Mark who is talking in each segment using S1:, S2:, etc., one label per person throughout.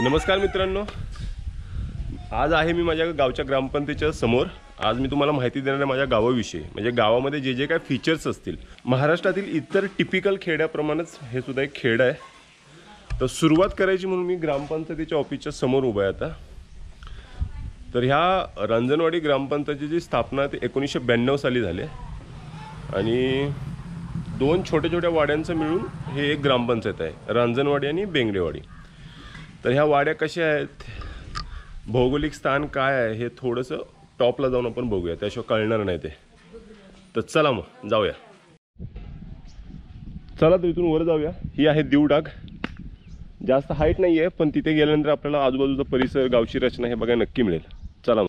S1: नमस्कार मित्रांनो, आज आहे मी माझ्या गावच्या ग्रामपंचायतीच्या समोर। आज मी तुम्हाला माहिती देणार आहे माझ्या गावाविषयी, म्हणजे गावामध्ये जे जे काय फीचर्स असतील। महाराष्ट्रातील इतर टिपिकल खेड्याप्रमाणेच हे सुद्धा एक खेड आहे। तर सुरुवात करायची म्हणून मी ग्रामपंचायतीच्या ऑफिसच्या समोर उभा आहे आता। तर ह्या रांजणवाडी ग्रामपंचायतीची स्थापना 1992 साली झाली आणि दोन छोट्या छोट्या वाड्यांचं मिळून हे एक ग्रामपंचायत आहे, रांजणवाडी आणि बेंगडेवाडी। तर ह्या वाड्या कशा आहेत, भौगोलिक स्थान काय आहे हे थोडंसं टॉपला जाऊन आपण बघूया, त्याशिवाय कळणार नाही ते। तर चला मग जाऊया, चला तर इथून वर जाऊया। ही आहे दिवडाग, जास्त हाईट नाही आहे, पण तिथे गेल्यानंतर आपल्याला आजूबाजूचा परिसर, गावची रचना हे बघायला नक्की मिळेल। चला मग।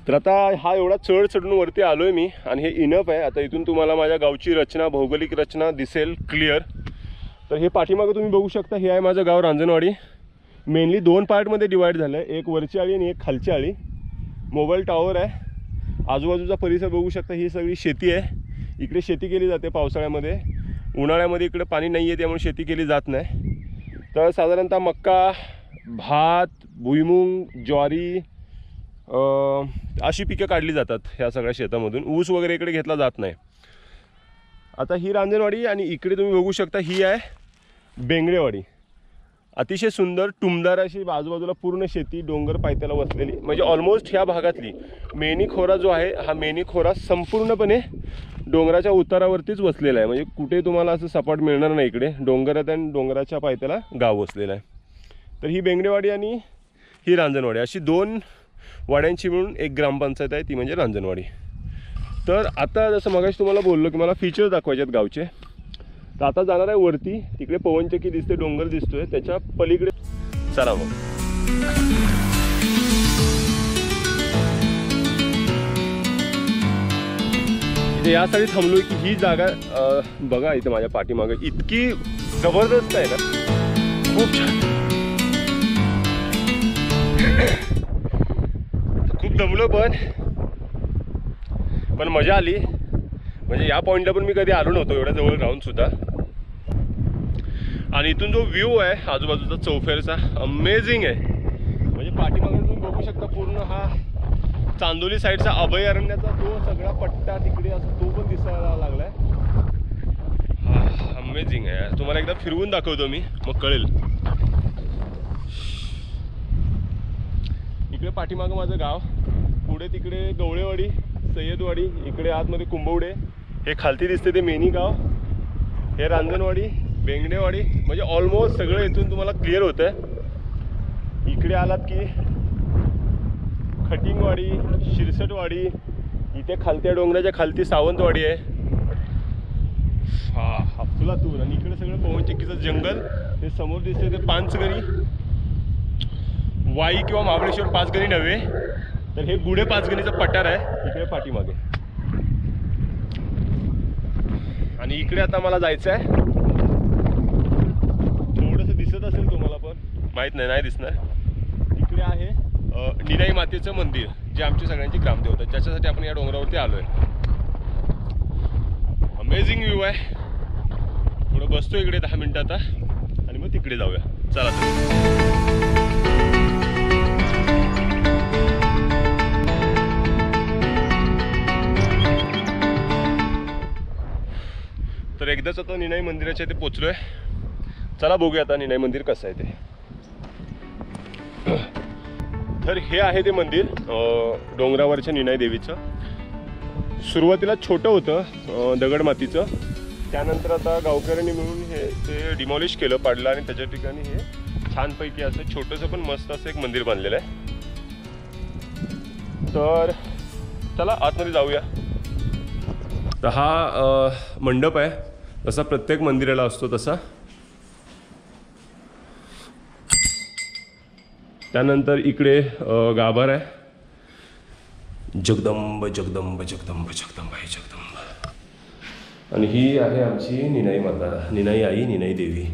S1: तर आता हा एवढा चढ चढून वरती आलोय मी आणि हे इनफ आहे। आता इथून तुम्हाला माझ्या गावची रचना, भौगोलिक रचना दिसेल क्लिअर। तर हे पाठीमागे तुम्ही बघू शकता, हे आहे माझं गाव रांजणवाडी। मेनली दोन पार्टमध्ये डिवाइड झालं आहे, एक वरची आळी आणि एक खालची आळी। मोबाईल टॉवर आहे, आजूबाजूचा परिसर बघू शकता। ही सगळी शेती आहे, इकडे शेती केली जाते पावसाळ्यामध्ये। उन्हाळ्यामध्ये इकडे पाणी नाही आहे, त्यामुळे शेती केली जात नाही। तर साधारणतः मक्का, भात, भुईमुग, ज्वारी अशी पिकं काढली जातात ह्या सगळ्या शेतामधून। ऊस वगैरे इकडे घेतला जात नाही। आता ही रांजणवाडी आणि इकडे तुम्ही बघू शकता ही आहे बेंगडेवाडी। अतिशय सुंदर टुमदार अशी आजूबाजूला पूर्ण शेती, डोंगर पायथ्याला वसलेली। म्हणजे ऑलमोस्ट ह्या भागातली मेनी खोरा जो आहे, हा मेनी खोरा संपूर्णपणे डोंगराच्या उतारावरतीच वसलेला आहे। म्हणजे कुठे तुम्हाला असं सपाट मिळणार नाही, इकडे डोंगरात आणि डोंगराच्या पायथ्याला गाव वसलेलं आहे। तर ही बेंगडेवाडी आणि ही रांजणवाडी अशी दोन वाड्यांची मिळून एक ग्रामपंचायत आहे, ती म्हणजे रांजणवाडी। तर आता जसं मगाशी तुम्हाला बोललो की मला फीचर्स दाखवायचे आहेत गावचे। तर आता जाणार आहे वरती, तिकडे पवनचक्की दिसते, डोंगर दिसतोय, त्याच्या पलीकडे चला मग। इथे यासाठी थांबलोय की ही जागा बघा, इथे माझ्या पाठीमागे इतकी जबरदस्त आहे ना, खूप छान। खूप दमलो पण मजा आली। म्हणजे या पॉईंटला पण मी कधी आलो नव्हतो, एवढ्या जवळ राहून सुद्धा। आणि इथून जो व्ह्यू आहे आजूबाजूचा चौफेरचा, अमेझिंग आहे। म्हणजे पाठीमागे तुम्ही बघू शकता पूर्ण हा चांदोली साईडचा अभयारण्याचा तो सगळा पट्टा तिकडे असं तो पण दिसायला लागलाय। हा अमेझिंग आहे, तुम्हाला एकदा फिरवून दाखवतो मी, मग कळेल। इकडे पाठीमागं माझं गाव, पुढे तिकडे गवळेवाडी, सय्यदवाडी, इकडे आतमध्ये कुंभवडे, हे खालती दिसते ते मेनी गाव, हे रांजणवाडी, बेंगडेवाडी। म्हणजे ऑलमोस्ट सगळं इथून तुम्हाला क्लिअर होतं। इकडे आलात की खटिंगवाडी, शिरसटवाडी, इथे खालत्या डोंगराच्या खालती सावंतवाडी आहे, हा अफलातून। आणि इकडे सगळं पवनचक्कीचं जंगल, ते समोर दिसते ते पाचगणी, वाई किंवा महाबळेश्वर पाचगणी नव्हे, तर हे गुढे पाचगणीचा पठार आहे इकडे पाठीमागे। आणि इकडे आता मला जायचं आहे, थोडंसं दिसत असेल तुम्हाला पण माहीत नाही, नाही दिसणार। इकडे आहे निनाई मातेचं मंदिर, जे आमची सगळ्यांची ग्रामदेवता, ज्याच्यासाठी आपण या डोंगरावरती आलोय। अमेझिंग व्ह्यू आहे। थोडं बसतो इकडे 10 मिनिटं आता आणि मग तिकडे जाऊया, चला तर एकदाच आता निनाई मंदिराच्या इथे पोचलोय। चला बघूया आता निनाई मंदिर कसं आहे ते। तर हे आहे ते मंदिर डोंगरावरच्या निनाई देवीचं। सुरुवातीला छोटं होतं दगडमातीचं, त्यानंतर आता गावकऱ्यांनी मिळून हे ते डिमॉलिश केलं, पाडलं आणि त्याच्या ठिकाणी हे छानपैकी असं छोटंसं पण मस्त असं एक मंदिर बांधलेलं आहे। तर चला आतमध्ये जाऊया। तर हा मंडप आहे, जसा प्रत्येक मंदिराला असतो तसा। त्यानंतर इकडे गाभार आहे. जगदंब जगदंब जगदंब जगदंब हे जगदंब. आणि ही आहे आमची निनाई माता, निनाई आई, निनाई देवी.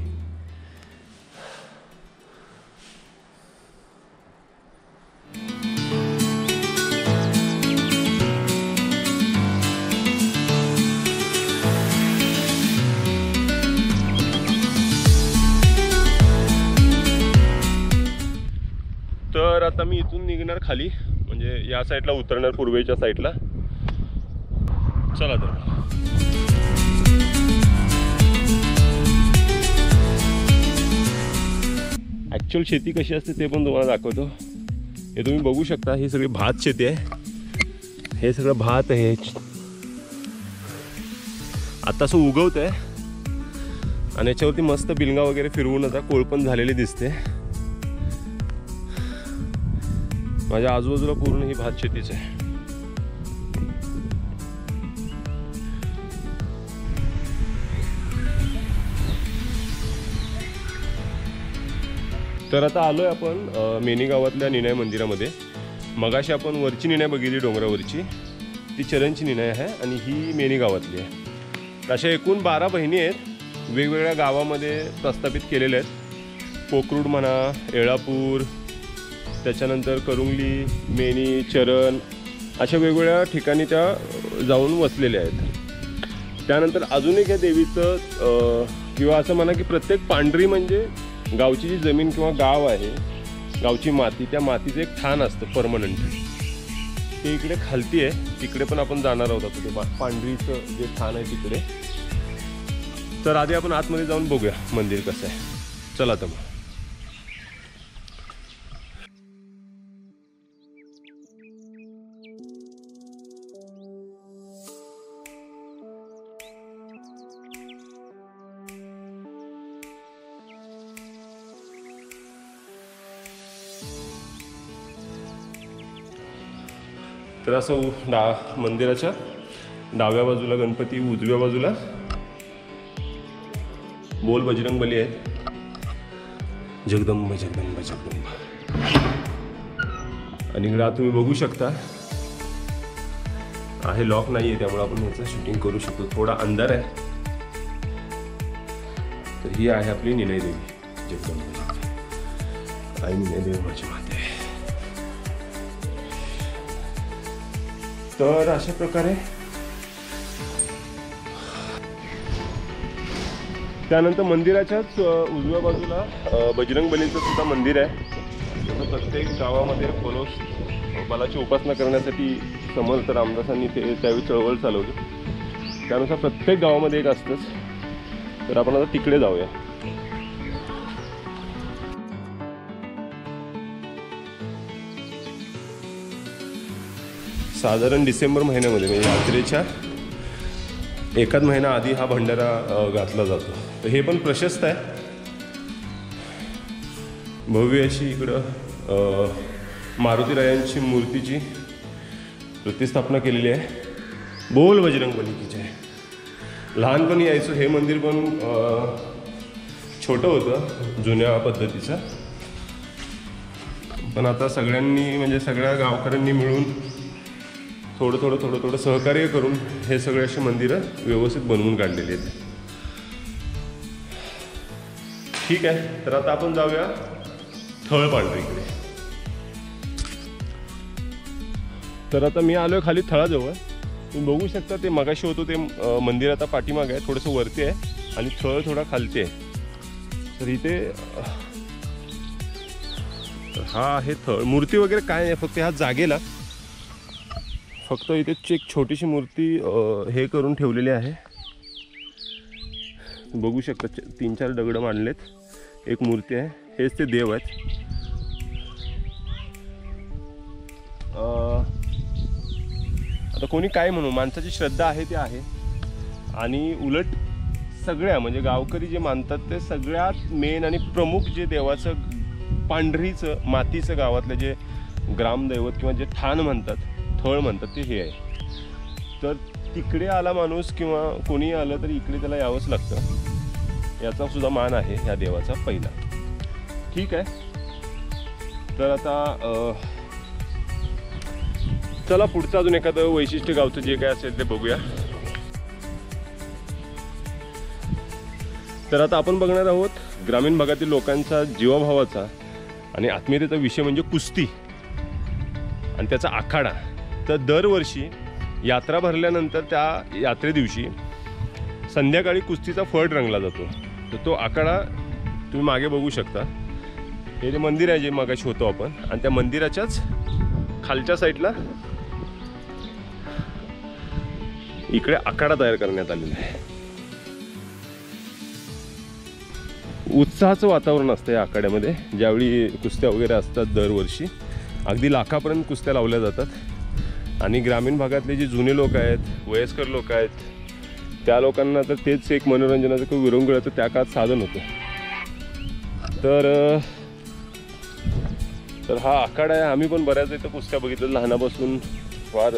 S1: तर आता मी इथून निघणार खाली, म्हणजे या साईडला उतरणार, पूर्वेच्या साईडला. चला तर. ॲक्च्युअल शेती कशी असते ते पण तुम्हाला दाखवतो. हे तुम्ही बघू शकता, ही सगळी भात शेती आहे. हे सगळं भात आहे. आता असं उगवत आहे आणि याच्यावरती मस्त बिलंगा वगैरे फिरवून आता कोळपण झालेली दिसते. माझ्या आजूबाजूला पूर्ण ही भात शेतीच आहे. तर आता आलोय आपण मेनी गावातल्या निनाई मंदिरामध्ये. मगाशी आपण वरची निनाई बघितली डोंगरावरची, ती चरणची निनाई आहे आणि ही मेनी गावातली आहे. अशा एकूण 12 बहिणी आहेत, वेगवेगळ्या गावामध्ये प्रस्थापित केलेल्या आहेत. कोकरूड म्हणा, येळापूर, त्याच्यानंतर करुंगली, मेनी, चरण अशा वेगवेगळ्या ठिकाणी त्या जाऊन वसलेल्या आहेत. त्यानंतर अजून एक या देवीचं किंवा असं म्हणा की प्रत्येक पांढरी म्हणजे गावची जी जमीन किंवा गाव आहे, गावची माती, त्या मातीचं एक ठाण असतं परमनंट. ते इकडे खालती आहे, तिकडे पण आपण जाणार आहोत. आता ते पांढरीचं जे ठाण आहे तिकडे. तर आधी आपण आतमध्ये जाऊन बघूया मंदिर कसं आहे. चला तर मग. तर असं मंदिराच्या डाव्या बाजूला गणपती, उजव्या बाजूला बोल बजरंगबली आहेत. जगदंब जगदंब जगदंब. आणि इकडे तुम्ही बघू शकता आहे, लॉक नाही आहे त्यामुळे आपण याचं शूटिंग करू शकतो. थोडा अंधार आहे. तर ही आहे आपली निनाई देवी, जगदंब आई निनाई देवी माझी माते. तर अशा प्रकारे त्यानंतर मंदिराच्याच उजव्या बाजूला बजरंगबलीचं सुद्धा मंदिर आहे. प्रत्येक गावामध्ये बलाची उपासना करण्यासाठी समर्थ रामदासांनी ते त्यावेळी चळवळ चालवली. त्यानुसार प्रत्येक गावामध्ये एक असतंच. तर आपण आता तिकडे जाऊया. साधारण डिसेंबर महिन्यामध्ये म्हणजे यात्रेच्या एकाच महिना आधी हा भंडारा घातला जातो. तर हे पण प्रशस्त आहे. भव्य अशी इकडं मारुतीरायांची मूर्तीची प्रतिस्थापना केलेली आहे. बोल बजरंगबली की जय. लहानपणी यायचो. हे मंदिर पण छोटं होतं जुन्या पद्धतीचं, पण आता सगळ्यांनी म्हणजे सगळ्या गावकऱ्यांनी मिळून थोडं सहकार्य करून हे सगळे अशी मंदिरं व्यवस्थित बनवून काढलेली आहेत. ठीक आहे. तर आता आपण जाऊया थळपांढरीकडे. तर आता मी आलोय खाली थळाजवळ. तुम्ही बघू शकता ते मगाशी होतो ते मंदिर आता पाठीमागे आहे, थोडंसं वरती आहे आणि थळ थोडा खालती आहे. तर इथे हा आहे थळ. मूर्ती वगैरे काय नाही, फक्त ह्या जागेला फक्त इथे एक छोटीशी मूर्ती हे करून ठेवलेली आहे. बघू शकता 3-4 दगड मांडलेत, एक मूर्ती आहे. हेच ते देव आहेत. आता कोणी काय म्हणू, माणसाची श्रद्धा आहे ती आहे. आणि उलट सगळ्या म्हणजे गावकरी जे मानतात ते सगळ्यात मेन आणि प्रमुख जे देवाचं पांढरीचं मातीचं गावातलं जे ग्रामदैवत किंवा जे ठाण म्हणतात, थळ म्हणतात, ते हे आहे. तर तिकडे आला माणूस किंवा कोणी आलं तर इकडे त्याला यावंच लागतं. याचा सुद्धा मान आहे ह्या देवाचा पहिला. ठीक आहे. तर आता चला पुढचं अजून एखादं वैशिष्ट्य गावचं जे काय असेल ते बघूया. तर आता आपण बघणार आहोत ग्रामीण भागातील लोकांचा जीवाभावाचा आणि आत्मीयतेचा विषय म्हणजे कुस्ती आणि त्याचा आखाडा. तर दरवर्षी यात्रा भरल्यानंतर त्या यात्रे दिवशी संध्याकाळी कुस्तीचा फड रंगला जातो. तर तो आखाडा तुम्ही मागे बघू शकता. हे जे मंदिर आहे जे मागाशी होतो आपण, आणि त्या मंदिराच्याच खालच्या साईडला इकडे आखाडा तयार करण्यात आलेला आहे. उत्साहाचं वातावरण असतं या आखाड्यामध्ये. ज्यावेळी कुस्त्या वगैरे असतात दरवर्षी अगदी लाखापर्यंत कुस्त्या लावल्या जातात. आणि ग्रामीण भागातले जे जुने लोक आहेत, वयस्कर लोक आहेत, त्या लोकांना तर तेच एक मनोरंजनाचं किंवा विरंगुळ्याचं त्या काळात साधन होतं. तर हा आखाडा आहे. आम्ही पण बऱ्याच इथं कुस्त्या बघितल्या लहानापासून, फार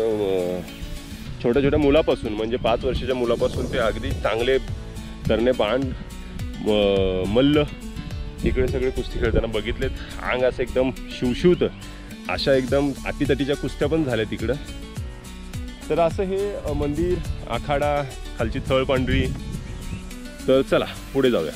S1: छोट्या छोट्या मुलापासून, म्हणजे 5 वर्षाच्या मुलापासून ते अगदी चांगले तरणे बाण मल्ल इकडे सगळे कुस्ती खेळताना बघितलेत. अंग असं एकदम शिवशिवतं अशा एकदम अटीतटीच्या कुस्त्या पण झाल्या तिकडं. तर असं हे मंदिर, आखाडा, खालची थळ पांढरी. तर चला पुढे जाऊया.